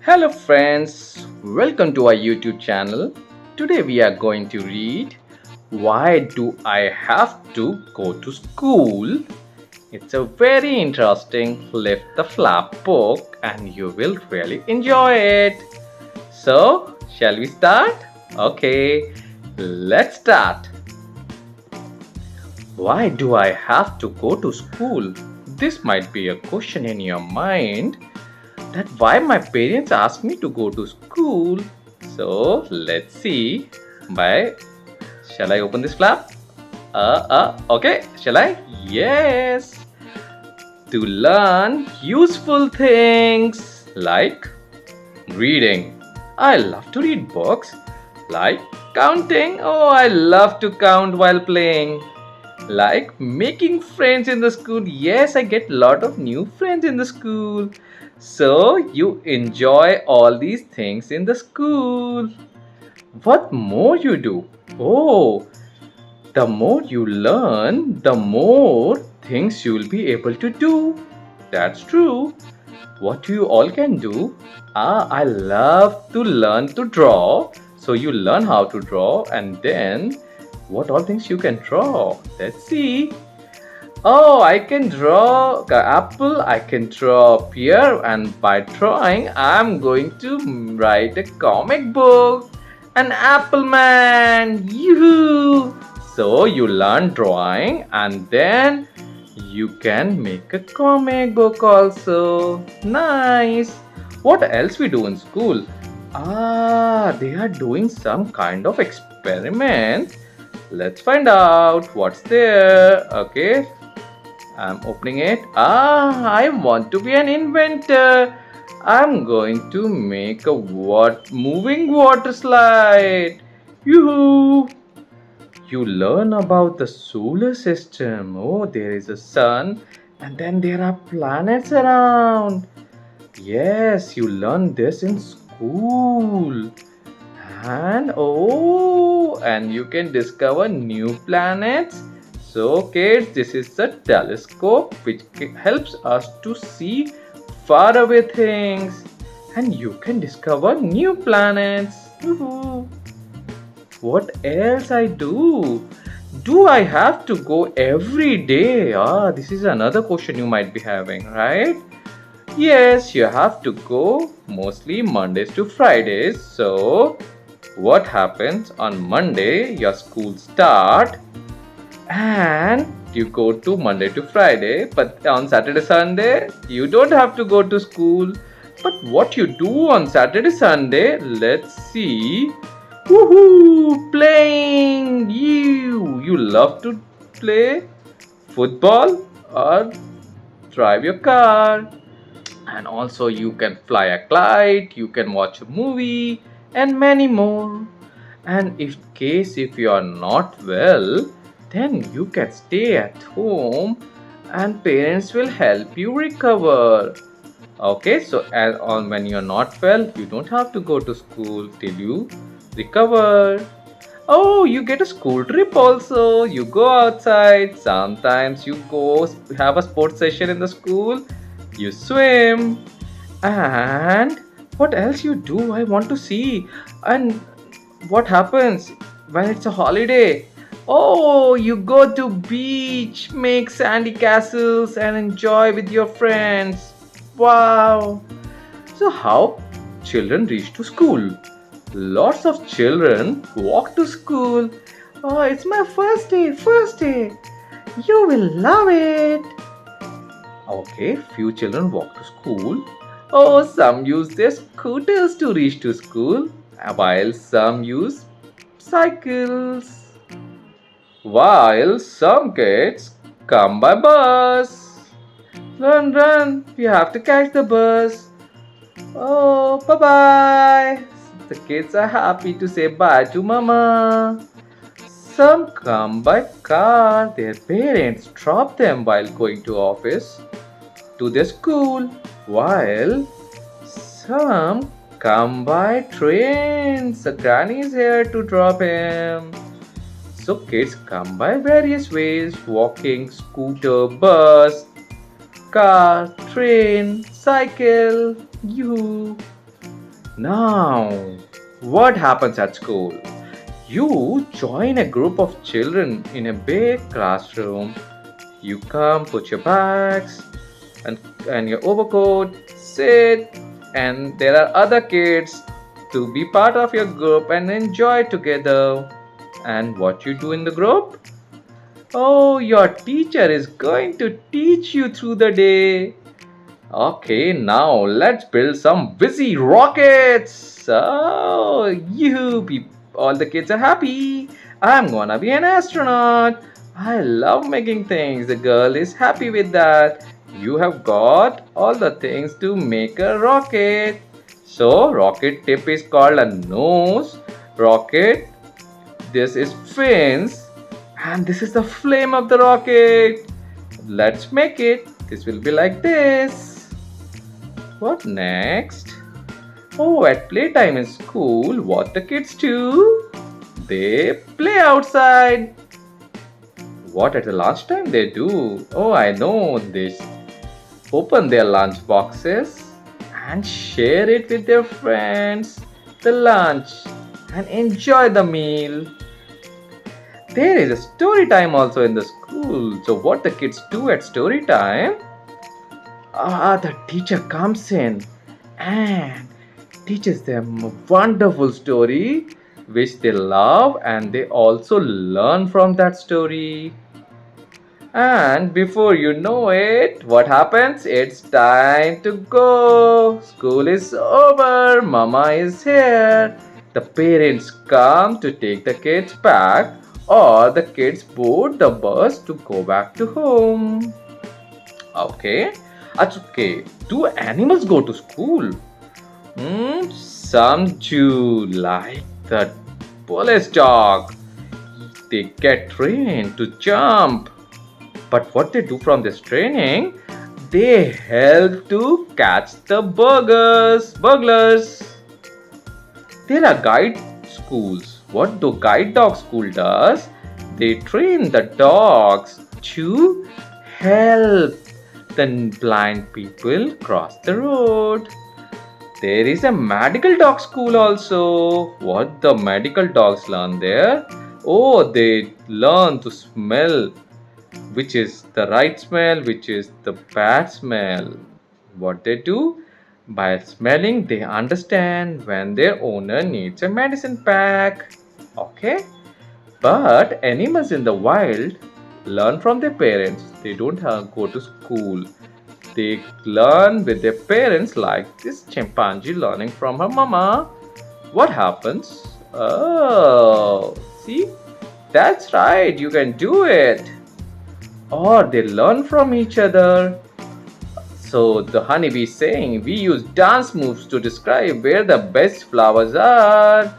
Hello, friends, welcome to our YouTube channel. Today we are going to read Why Do I Have to Go to School? It's a very interesting lift the flap book and you will really enjoy it. So, shall we start? Okay, let's start. Why do I have to go to school? This might be a question in your mind that why my parents ask me to go to school. So let's see. By shall I open this flap? Okay. Shall I? Yes. To learn useful things like reading. I love to read books. Like counting. Oh, I love to count while playing. Like making friends in the school. Yes, I get lot of new friends in the school. So you enjoy all these things in the school. What more you do? Oh, the more you learn, the more things you'll be able to do. That's true. What you all can do? I love to learn to draw. So you learn how to draw and then what all things you can draw? Let's see. Oh, I can draw the apple, I can draw a pear, and by drawing, I'm going to write a comic book. An apple man! Yoo-hoo! So you learn drawing and then you can make a comic book also. Nice! What else we do in school? They are doing some kind of experiment. Let's find out what's there. Okay, I'm opening it. I want to be an inventor. I'm going to make a moving water slide. Yoo-hoo! You learn about the solar system. Oh, there is a sun, and then there are planets around. Yes, you learn this in school. And you can discover new planets. So kids, this is a telescope which helps us to see far away things, and you can discover new planets. Woohoo. What else I do I have to go every day? This is another question you might be having, right? Yes, you have to go mostly Mondays to Fridays. So what happens on Monday? Your school start and you go to Monday to Friday, but on Saturday Sunday you don't have to go to school. But what you do on Saturday Sunday? Let's see. Woohoo! Playing. You love to play football or drive your car, and also you can fly a kite, you can watch a movie, and many more. And if you are not well, then you can stay at home and parents will help you recover. Okay, so when you're not well, you don't have to go to school till you recover. Oh, you get a school trip also. You go outside. Sometimes you go have a sports session in the school. You swim. And what else you do? I want to see. And what happens when it's a holiday? Oh, you go to beach, make sandy castles and enjoy with your friends. Wow. So how children reach to school? Lots of children walk to school. Oh, it's my first day, first day. You will love it. Okay, few children walk to school. Oh, some use their scooters to reach to school, while some use cycles. While some kids come by bus. Run, run, we have to catch the bus. Oh, bye bye. The kids are happy to say bye to mama. Some come by car. Their parents drop them while going to office to their school, while some come by trains. The granny is here to drop him. So kids come by various ways: walking, scooter, bus, car, train, cycle. You. Now, what happens at school? You join a group of children in a big classroom. You come, put your bags and, and your overcoat, sit, and there are other kids to be part of your group and enjoy together. And what you do in the group? Oh, your teacher is going to teach you through the day. Okay, now let's build some busy rockets. Oh, all the kids are happy. I'm gonna be an astronaut. I love making things. The girl is happy with that. You have got all the things to make a rocket. So, rocket tip is called a nose. Rocket, this is fins, and this is the flame of the rocket. Let's make it. This will be like this. What next? Oh, at playtime in school, what the kids do? They play outside. What at the lunchtime they do? Oh, I know. They open their lunch boxes and share it with their friends, the lunch, and enjoy the meal. There is a story time also in the school. So, what the kids do at story time? The teacher comes in and teaches them a wonderful story which they love, and they also learn from that story. And before you know it, what happens? It's time to go. School is over. Mama is here. The parents come to take the kids back, or the kids board the bus to go back to home. Okay. Okay. Do animals go to school? Some do, like the police dog. They get trained to jump. But what they do from this training, they help to catch the burglars. There are guide schools. What the guide dog school does, they train the dogs to help the blind people cross the road. There is a medical dog school also. What the medical dogs learn there? Oh, they learn to smell which is the right smell, which is the bad smell. What they do? By smelling, they understand when their owner needs a medicine pack. Okay? But animals in the wild learn from their parents. They don't go to school. They learn with their parents, like this chimpanzee learning from her mama. What happens? Oh, see? That's right, you can do it. Or they learn from each other. So the honeybee is saying we use dance moves to describe where the best flowers are.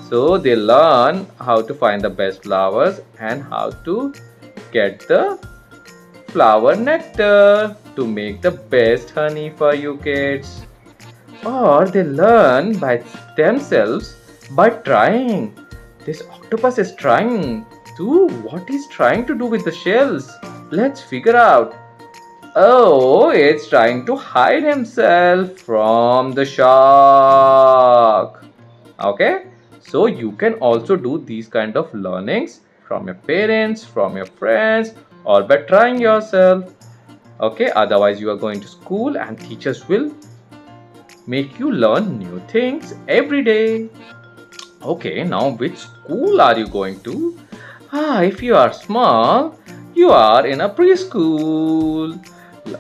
So they learn how to find the best flowers and how to get the flower nectar to make the best honey for you kids. Or they learn by themselves by trying. This octopus is trying to what he's trying to do with the shells. Let's figure out. Oh, it's trying to hide himself from the shark. Okay, so you can also do these kind of learnings from your parents, from your friends, or by trying yourself. Okay, otherwise you are going to school and teachers will make you learn new things every day. Okay, now which school are you going to? If you are small, you are in a preschool.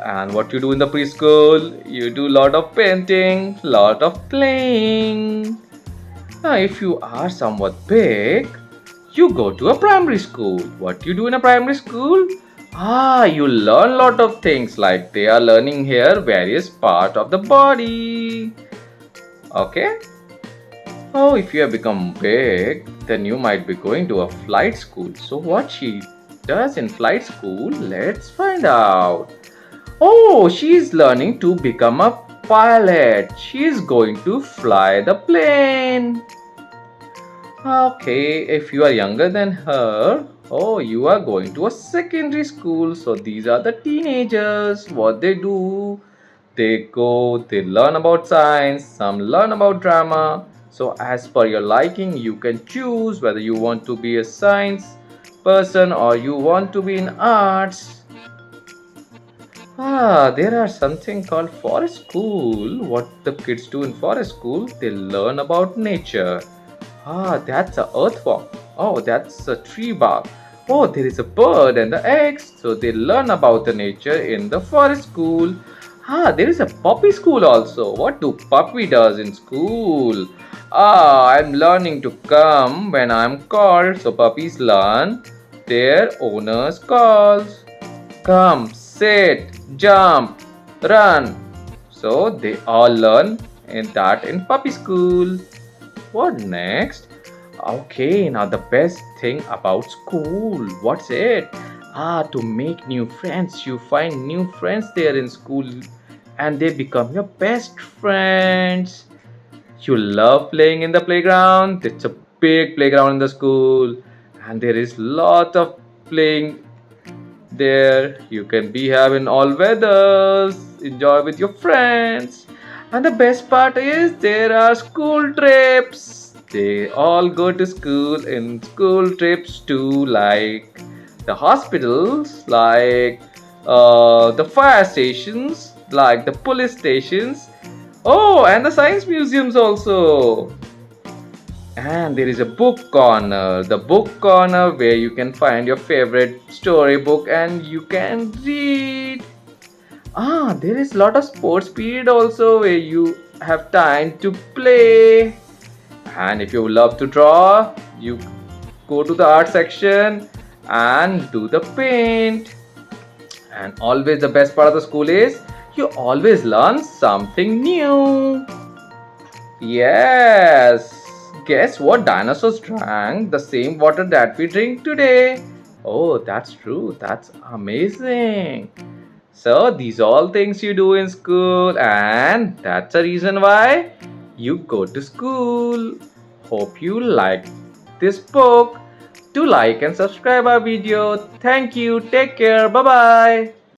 And what you do in the preschool? You do lot of painting, lot of playing. If you are somewhat big, you go to a primary school. What you do in a primary school? You learn lot of things, like they are learning here various part of the body. Okay. Oh, if you have become big, then you might be going to a flight school. So what she does in flight school, let's find out. Oh, she's learning to become a pilot. She's going to fly the plane. Okay, if you are younger than her, oh, you are going to a secondary school. So these are the teenagers. What they do? They learn about science, some learn about drama. So, as per your liking, you can choose whether you want to be a science person or you want to be in arts. There are something called forest school. What the kids do in forest school, they learn about nature. That's a earthworm. Oh, that's a tree bark. Oh, there is a bird and the eggs. So they learn about the nature in the forest school. There is a puppy school also. What do puppy does in school? I'm learning to come when I'm called. So puppies learn their owner's calls. Come, sit, jump, run. So they all learn in puppy school. What next? Okay, now the best thing about school. What's it? To make new friends. You find new friends there in school and they become your best friends. You love playing in the playground. It's a big playground in the school and there is lot of playing there. You can be having all weathers, enjoy with your friends. And the best part is there are school trips. They all go to school in school trips too, like the hospitals, like the fire stations, like the police stations. Oh, and the science museums also. And there is a book corner, the book corner where you can find your favorite storybook and you can read. There is lot of sports period also where you have time to play. And if you love to draw, you go to the art section and do the paint. And always the best part of the school is you always learn something new. Yes. Guess what dinosaurs drank the same water that we drink today? Oh, that's true. That's amazing. So, these all things you do in school, and that's the reason why you go to school. Hope you like this book. Do like and subscribe our video. Thank you. Take care. Bye bye.